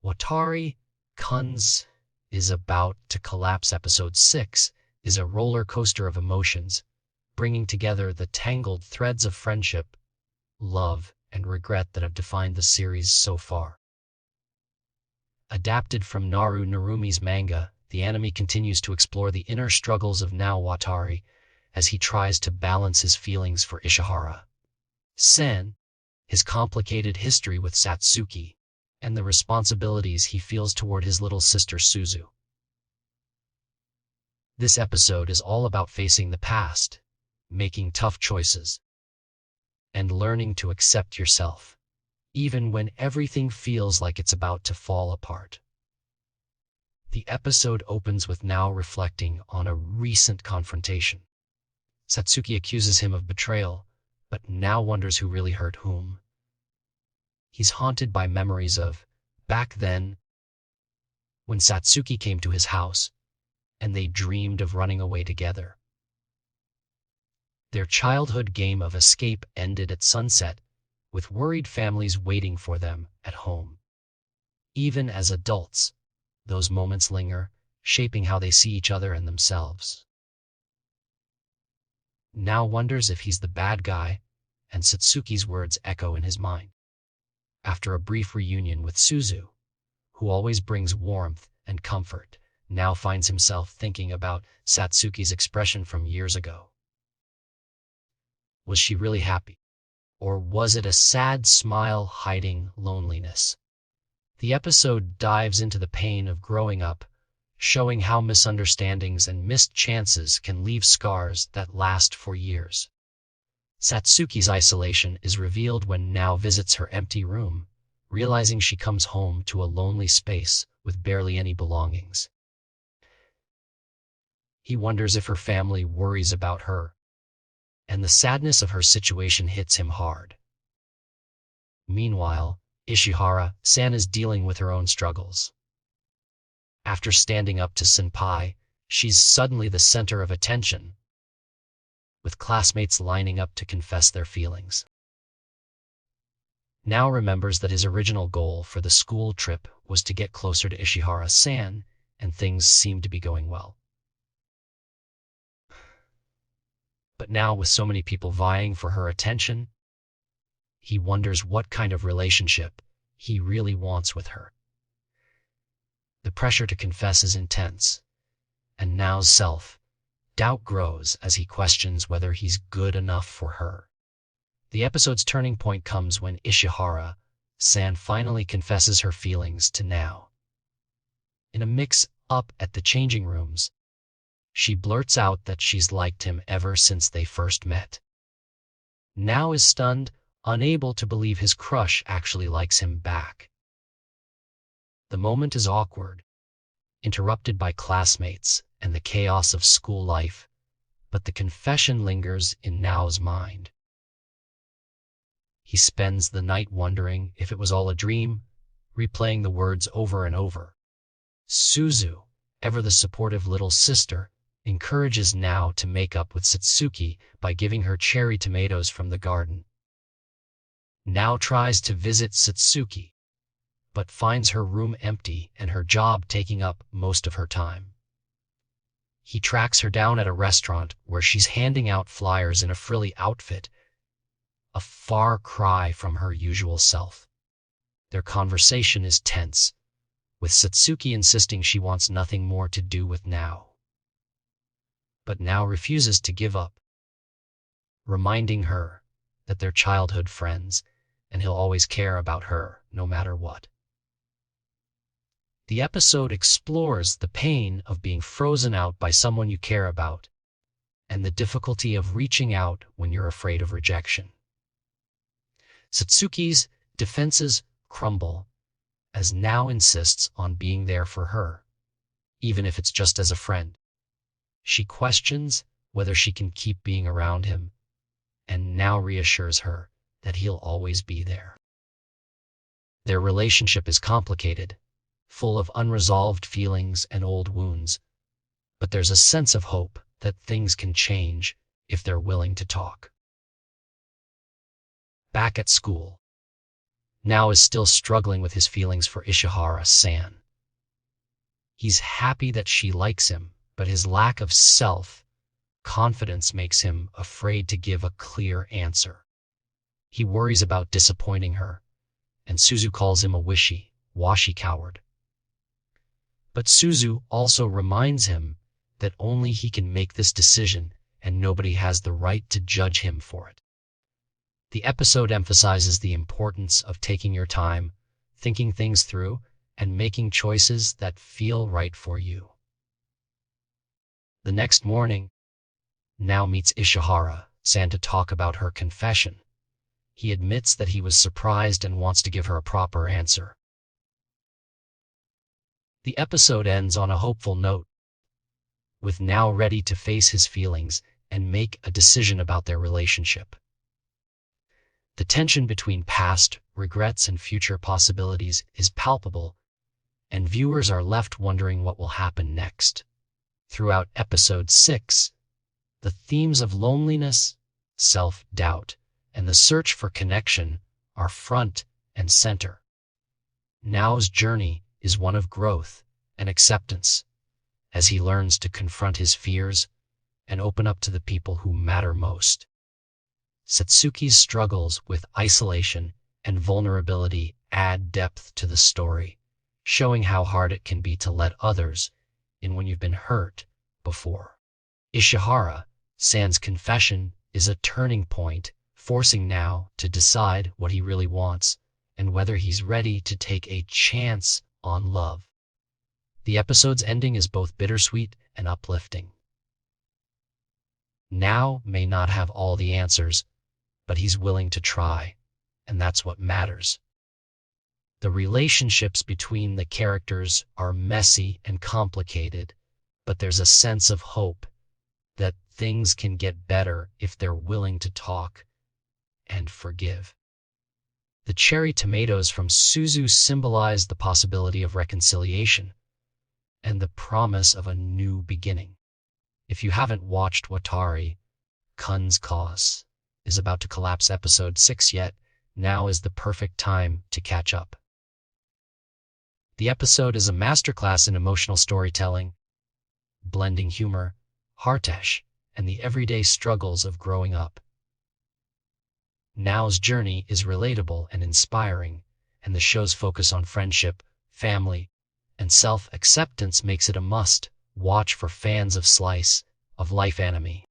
Watari kun's is about to collapse. Episode 6 is a roller coaster of emotions, bringing together the tangled threads of friendship, love, and regret that have defined the series so far. Adapted from Narumi's manga, the anime continues to explore the inner struggles of Watari as he tries to balance his feelings for Ishihara-san, his complicated history with Satsuki, and the responsibilities he feels toward his little sister Suzu. This episode is all about facing the past, making tough choices, and learning to accept yourself, even when everything feels like it's about to fall apart. The episode opens with Nao reflecting on a recent confrontation. Satsuki accuses him of betrayal, but Nao wonders who really hurt whom. He's haunted by memories of back then, when Satsuki came to his house, and they dreamed of running away together. Their childhood game of escape ended at sunset, with worried families waiting for them at home. Even as adults, those moments linger, shaping how they see each other and themselves. Nao wonders if he's the bad guy, and Satsuki's words echo in his mind. After a brief reunion with Suzu, who always brings warmth and comfort, Nao finds himself thinking about Satsuki's expression from years ago. Was she really happy? Or was it a sad smile hiding loneliness? The episode dives into the pain of growing up, showing how misunderstandings and missed chances can leave scars that last for years. Satsuki's isolation is revealed when Nao visits her empty room, realizing she comes home to a lonely space with barely any belongings. He wonders if her family worries about her, and the sadness of her situation hits him hard. Meanwhile, Ishihara-san is dealing with her own struggles. After standing up to Senpai, she's suddenly the center of attention, with classmates lining up to confess their feelings. Nao remembers that his original goal for the school trip was to get closer to Ishihara-san, and things seem to be going well. But now, with so many people vying for her attention, he wonders what kind of relationship he really wants with her. The pressure to confess is intense, and Nao's self-doubt grows as he questions whether he's good enough for her. The episode's turning point comes when Ishihara-san finally confesses her feelings to Nao. In a mix-up at the changing rooms, she blurts out that she's liked him ever since they first met. Nao is stunned, unable to believe his crush actually likes him back. The moment is awkward, interrupted by classmates and the chaos of school life, but the confession lingers in Nao's mind. He spends the night wondering if it was all a dream, replaying the words over and over. Suzu, ever the supportive little sister, encourages Nao to make up with Satsuki by giving her cherry tomatoes from the garden. Nao tries to visit Satsuki, but finds her room empty and her job taking up most of her time. He tracks her down at a restaurant where she's handing out flyers in a frilly outfit, a far cry from her usual self. Their conversation is tense, with Satsuki insisting she wants nothing more to do with Nao. But Nao refuses to give up, reminding her that they're childhood friends and he'll always care about her no matter what. The episode explores the pain of being frozen out by someone you care about and the difficulty of reaching out when you're afraid of rejection. Satsuki's defenses crumble as Nao insists on being there for her, even if it's just as a friend. She questions whether she can keep being around him, and Nao reassures her that he'll always be there. Their relationship is complicated, full of unresolved feelings and old wounds, but there's a sense of hope that things can change if they're willing to talk. Back at school, Now is still struggling with his feelings for Ishihara-san. He's happy that she likes him, but his lack of self-confidence makes him afraid to give a clear answer. He worries about disappointing her, and Suzu calls him a wishy-washy coward. But Suzu also reminds him that only he can make this decision and nobody has the right to judge him for it. The episode emphasizes the importance of taking your time, thinking things through, and making choices that feel right for you. The next morning, Now meets Ishihara-san to talk about her confession. He admits that he was surprised and wants to give her a proper answer. The episode ends on a hopeful note, with Now ready to face his feelings and make a decision about their relationship. The tension between past regrets and future possibilities is palpable, and viewers are left wondering what will happen next. Throughout episode 6, the themes of loneliness, self-doubt, and the search for connection are front and center. Now's journey is one of growth and acceptance, as he learns to confront his fears and open up to the people who matter most. Satsuki's struggles with isolation and vulnerability add depth to the story, showing how hard it can be to let others in when you've been hurt before. Ishihara-san's confession is a turning point, forcing Now to decide what he really wants and whether he's ready to take a chance on love. The episode's ending is both bittersweet and uplifting. Now may not have all the answers, but he's willing to try, and that's what matters. The relationships between the characters are messy and complicated, but there's a sense of hope that things can get better if they're willing to talk and forgive. The cherry tomatoes from Suzu symbolize the possibility of reconciliation and the promise of a new beginning. If you haven't watched Watari Kun's Cause is about to collapse episode 6 yet, now is the perfect time to catch up. The episode is a masterclass in emotional storytelling, blending humor, heartache, and the everyday struggles of growing up. Now's journey is relatable and inspiring, and the show's focus on friendship, family, and self-acceptance makes it a must-watch for fans of slice of life anime.